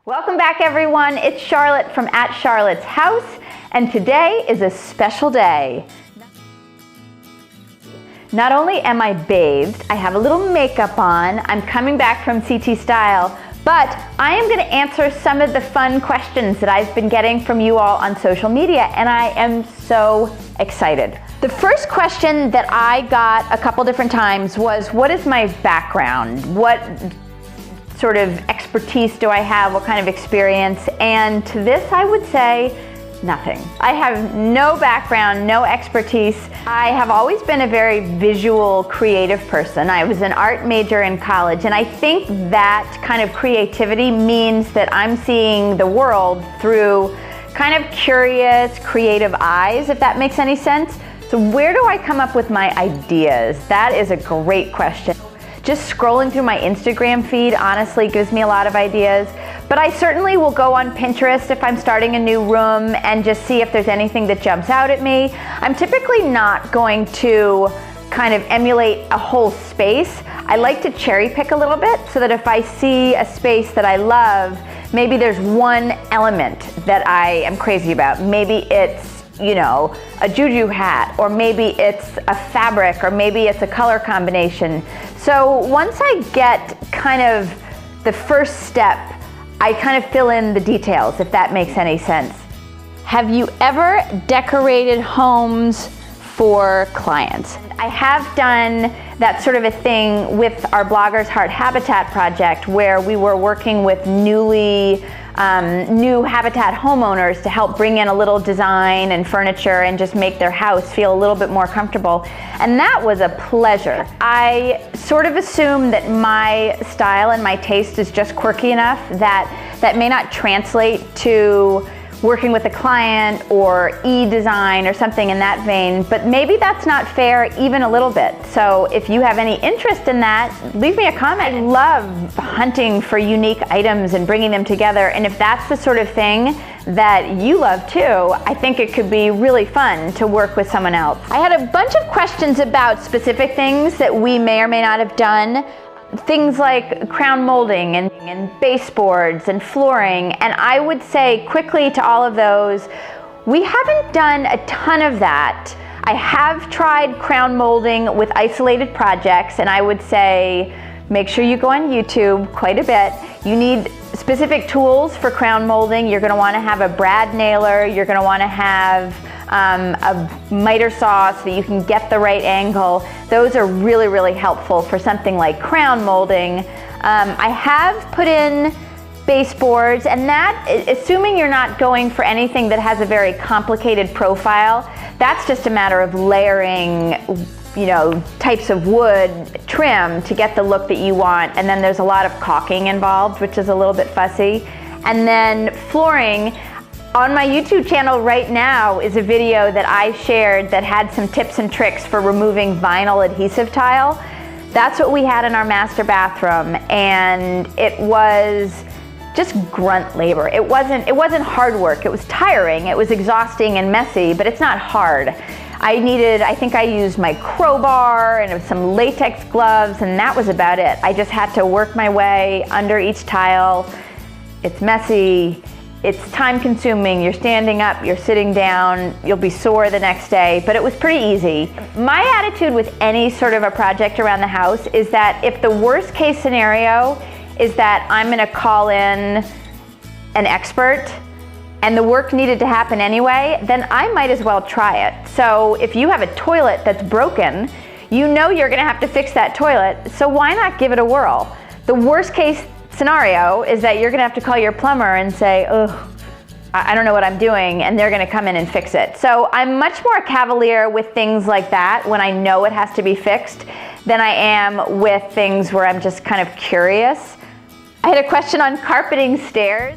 Welcome back, everyone. It's Charlotte from At Charlotte's House, and today is a special day. Not only am I bathed, I have a little makeup on, I'm coming back from CT Style, but I am going to answer some of the fun questions that I've been getting from you all on social media, and I am so excited. The first question that I got a couple different times was, what is my background? What sort of expertise do I have? What kind of experience? And to this I would say nothing. I have no background, no expertise. I have always been a very visual, creative person. I was an art major in college, and I think that kind of creativity means that I'm seeing the world through kind of curious, creative eyes, if that makes any sense. So where do I come up with my ideas? That is a great question. Just scrolling through my Instagram feed honestly gives me a lot of ideas, but I certainly will go on Pinterest if I'm starting a new room and just see if there's anything that jumps out at me. I'm typically not going to kind of emulate a whole space. I like to cherry pick a little bit so that if I see a space that I love, maybe there's one element that I am crazy about. Maybe it's, you know, a juju hat, or maybe it's a fabric, or maybe it's a color combination. So once I get kind of the first step, I kind of fill in the details, if that makes any sense. Have you ever decorated homes for clients? I have done that sort of a thing with our Bloggers Heart Habitat project, where we were working with new habitat homeowners to help bring in a little design and furniture and just make their house feel a little bit more comfortable. And that was a pleasure. I sort of assume that my style and my taste is just quirky enough that may not translate to working with a client or e-design or something in that vein, but maybe that's not fair even a little bit. So if you have any interest in that, leave me a comment. I love hunting for unique items and bringing them together, and if that's the sort of thing that you love too, I think it could be really fun to work with someone else. I had a bunch of questions about specific things that we may or may not have done. Things like crown molding and baseboards and flooring, and I would say quickly to all of those, we haven't done a ton of that. I have tried crown molding with isolated projects, and I would say make sure you go on YouTube quite a bit. You need specific tools for crown molding. You're going to want to have a brad nailer, you're going to want to have a miter saw so that you can get the right angle. Those are really, really helpful for something like crown molding. I have put in baseboards, and that, assuming you're not going for anything that has a very complicated profile, that's just a matter of layering, you know, types of wood trim to get the look that you want, and then there's a lot of caulking involved, which is a little bit fussy. And then flooring. On my YouTube channel right now is a video that I shared that had some tips and tricks for removing vinyl adhesive tile. That's what we had in our master bathroom, and it was just grunt labor. It wasn't hard work. It was tiring, it was exhausting and messy, but it's not hard. I think I used my crowbar and some latex gloves, and that was about it. I just had to work my way under each tile. It's messy. It's time consuming. You're standing up, you're sitting down, you'll be sore the next day, but it was pretty easy. My attitude with any sort of a project around the house is that if the worst case scenario is that I'm gonna call in an expert and the work needed to happen anyway, then I might as well try it. So if you have a toilet that's broken, you know you're gonna have to fix that toilet, so why not give it a whirl? The worst case scenario is that you're gonna have to call your plumber and say, oh, I don't know what I'm doing, and they're gonna come in and fix it. So I'm much more cavalier with things like that when I know it has to be fixed than I am with things where I'm just kind of curious. I had a question on carpeting stairs,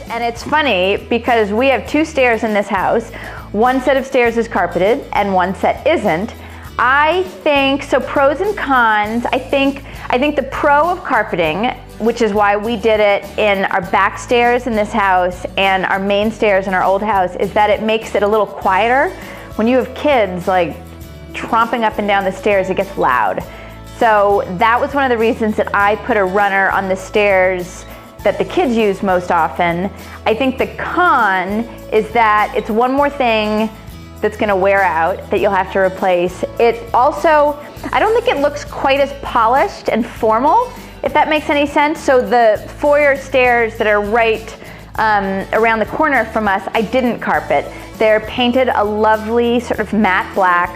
and it's funny because we have two stairs in this house. One set of stairs is carpeted and one set isn't. I think, so pros and cons, I think the pro of carpeting, which is why we did it in our back stairs in this house and our main stairs in our old house, is that it makes it a little quieter. When you have kids like tromping up and down the stairs, it gets loud. So that was one of the reasons that I put a runner on the stairs that the kids use most often. I think the con is that it's one more thing that's gonna wear out that you'll have to replace. It also, I don't think it looks quite as polished and formal, if that makes any sense. So the foyer stairs that are right around the corner from us, I didn't carpet. They're painted a lovely sort of matte black.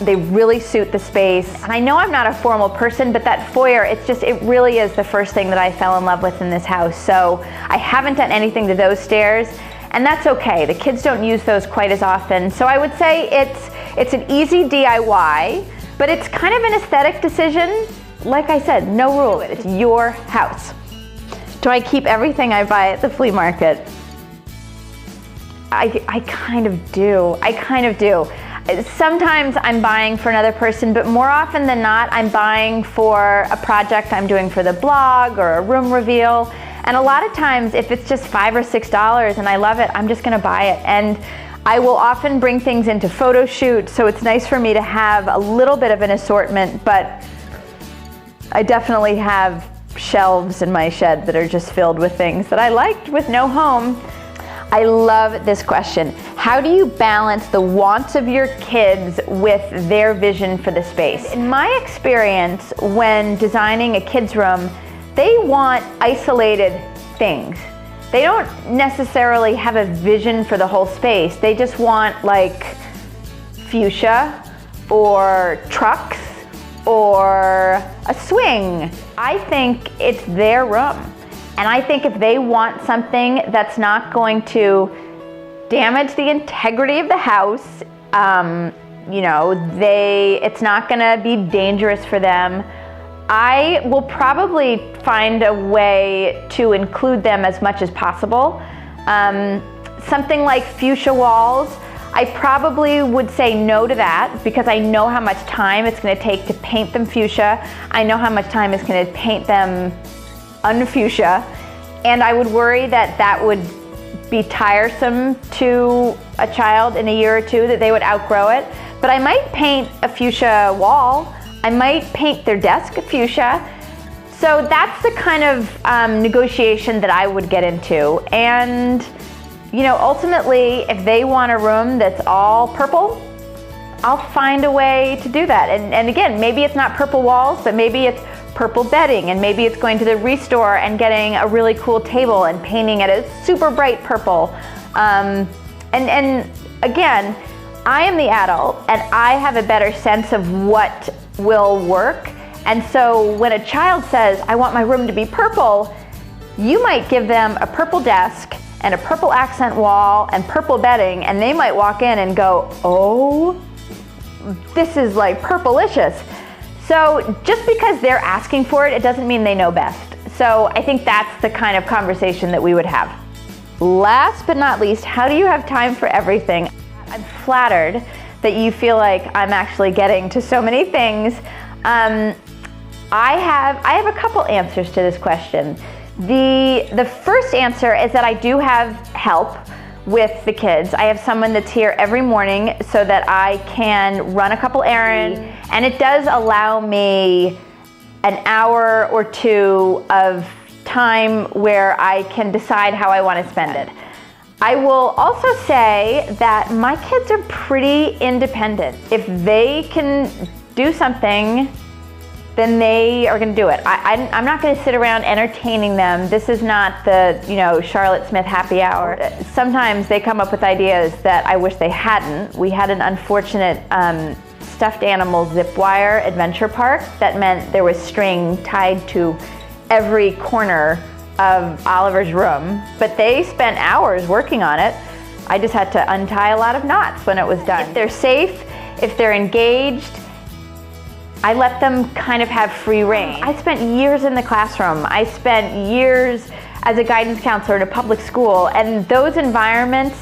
They really suit the space. And I know I'm not a formal person, but that foyer, it really is the first thing that I fell in love with in this house. So I haven't done anything to those stairs, and that's okay. The kids don't use those quite as often. So I would say it's an easy DIY, but it's kind of an aesthetic decision. Like I said, no rule, it's your house. Do I keep everything I buy at the flea market? I kind of do. Sometimes I'm buying for another person, but more often than not, I'm buying for a project I'm doing for the blog or a room reveal. And a lot of times, if it's just $5 or $6 and I love it, I'm just gonna buy it. And I will often bring things into photo shoots, so it's nice for me to have a little bit of an assortment, but I definitely have shelves in my shed that are just filled with things that I liked with no home. I love this question. How do you balance the wants of your kids with their vision for the space? In my experience, when designing a kid's room, they want isolated things. They don't necessarily have a vision for the whole space. They just want like fuchsia or trucks or a swing. I think it's their room. And I think if they want something that's not going to damage the integrity of the house, it's not gonna be dangerous for them, I will probably find a way to include them as much as possible. Something like fuchsia walls, I probably would say no to that because I know how much time it's gonna take to paint them fuchsia. I know how much time it's gonna paint them unfuchsia, and I would worry that that would be tiresome to a child in a year or two, that they would outgrow it. But I might paint a fuchsia wall. I might paint their desk fuchsia. So that's the kind of negotiation that I would get into. And ultimately, if they want a room that's all purple, I'll find a way to do that. And again, maybe it's not purple walls, but maybe it's purple bedding, and maybe it's going to the Restore and getting a really cool table and painting it a super bright purple. And again, I am the adult and I have a better sense of what will work. And so when a child says, I want my room to be purple, you might give them a purple desk and a purple accent wall and purple bedding, and they might walk in and go, oh, this is like purplicious. So just because they're asking for it, it doesn't mean they know best. So I think that's the kind of conversation that we would have. Last but not least, how do you have time for everything? I'm flattered that you feel like I'm actually getting to so many things. I have a couple answers to this question. The first answer is that I do have help with the kids. I have someone that's here every morning so that I can run a couple errands, and it does allow me an hour or two of time where I can decide how I want to spend it. I will also say that my kids are pretty independent. If they can do something, then they are going to do it. I'm not going to sit around entertaining them. This is not the Charlotte Smith happy hour. Sometimes they come up with ideas that I wish they hadn't. We had an unfortunate stuffed animal zip wire adventure park that meant there was string tied to every corner of Oliver's room, but they spent hours working on it. I just had to untie a lot of knots when it was done. If they're safe, if they're engaged, I let them kind of have free reign. I spent years in the classroom. I spent years as a guidance counselor in a public school, and those environments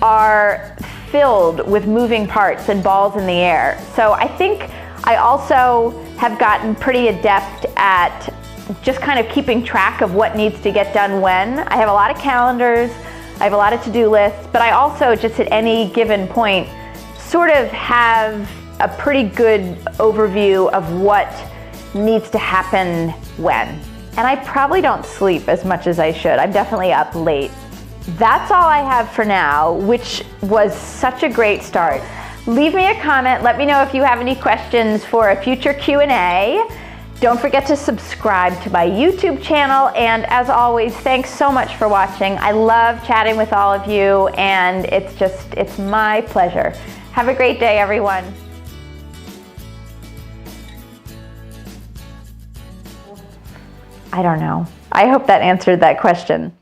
are filled with moving parts and balls in the air. So I think I also have gotten pretty adept at just kind of keeping track of what needs to get done when. I have a lot of calendars, I have a lot of to-do lists, but I also just at any given point sort of have a pretty good overview of what needs to happen when. and I probably don't sleep as much as I should. I'm definitely up late. That's all I have for now, which was such a great start. Leave me a comment. Let me know if you have any questions for a future Q&A. Don't forget to subscribe to my YouTube channel, and as always, thanks so much for watching. I love chatting with all of you, and it's my pleasure. Have a great day, everyone. I don't know. I hope that answered that question.